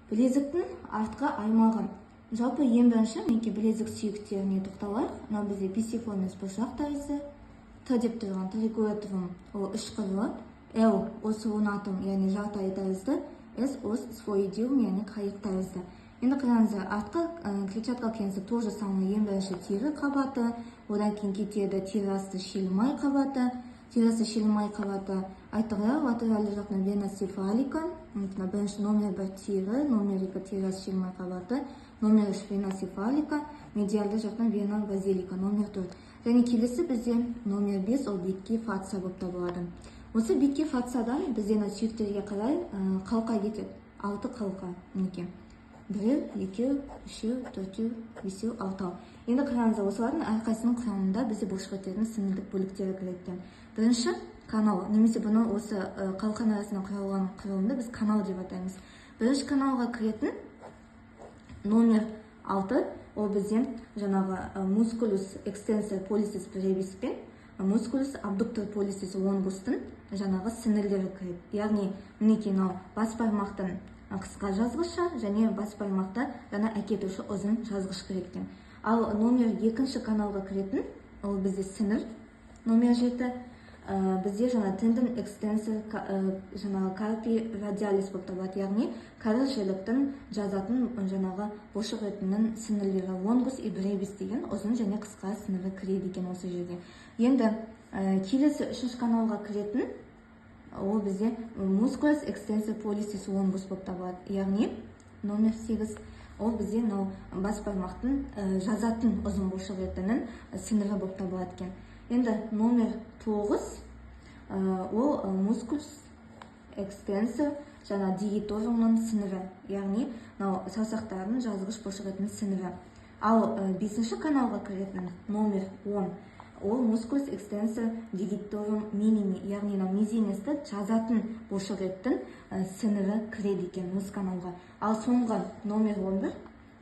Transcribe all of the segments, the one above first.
Білезіктің артқы аймағы. Жалпы ең бірінші мінекей білезік сүйектеріне тоқталайық. Мынау бізде писифомес бұршақ тәрізді. Т деп тұрған тригуэтрум ол үш қырлы. Л осуонатум яғни жартай тәрізді. С ос сфоидиум яғни қайық тәрізді. Енді қараңыздар, артқы клетчатка кенесі тоже самый ең бірінші тері қабаты, одан кейін кетеді тері асты шилмай қабаты. Терасы шилмай қабаты айтығы латералды жақтан вена цефалика, бірінші номер 1 тері, номер 2 терасы шилмай қабаты, номер 3 вена цефалика, медиалды жақтан вена базилика, номер 4. Және келесі бізде номер 5 ол бетке фация болып табылады. Осы бетке фациядан бізде сүйектерге қарай қалқа кетеді. 6 қалқа мінекей. 1, 2, 3, 4, 5, 6. Енді қараңыздар, осылардың әрқайсының құрамында бізде бұлшықеттердің сіңірдік бөліктері кіреді. Бірінші канал, немесе бұны осы қалқан арасында құралған құрылымды біз канал деп атаймыз. Бірінші каналға кіретін номер 6, ол бізден жаңағы мускулус экстенсор полисис бревис пен мускулус абдуктор полисис лонгустың жаңағы сіңірлері кіреді. Яғни мінекей бас бармақтың қысқа жазғышы және бас бармақта жаңа әкетуші ұзын жазғыш кіреді. Ал номер 2 каналға кіретін ол бізде сіңір. Номер 7 бізде жаңа тендон экстенсор жаңағы карпи радиалис болып табылады. Яғни кәрі жіліктің жазатын жаңағы бұлшық етінің сіңірлері лонгус и бревис деген ұзын және қысқа сіңірі кіреді екен осы жерге. Енді келесі 3 каналға кіретін ол бізде мускулус экстенсор полисис лонгус болып табылады. Яғни номер 8 ол бізде бас бармақтың жазатын ұзын бұлшық етінің сіңірі болып табылады екен. Енді номер 9 ол мускулус экстенсор жаңа дигиторумның сіңірі, яғни саусақтардың жазғыш бұлшық етінің сіңірі. Ал 5 каналға кіретін номер 10 ол мускулус экстенсор дигиторум миними, яғни мизинесті жазатын бұлшық еттің сіңірі кіреді екен осы каналға. Ал соңғы номер 11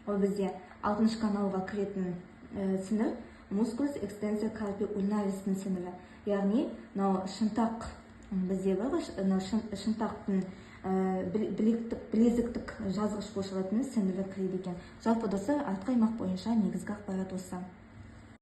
ол бізде 6 каналға кіретін сіңір мускулус экстенсор карпи ульнаристің сіңірі. Яғни шынтақ бізде бар, шынтақтың білезіктік жазғыш бұлшық етінің сіңірі кіреді екен. Жалпы достар, артқы аймақ бойынша негізгі ақпарат осы.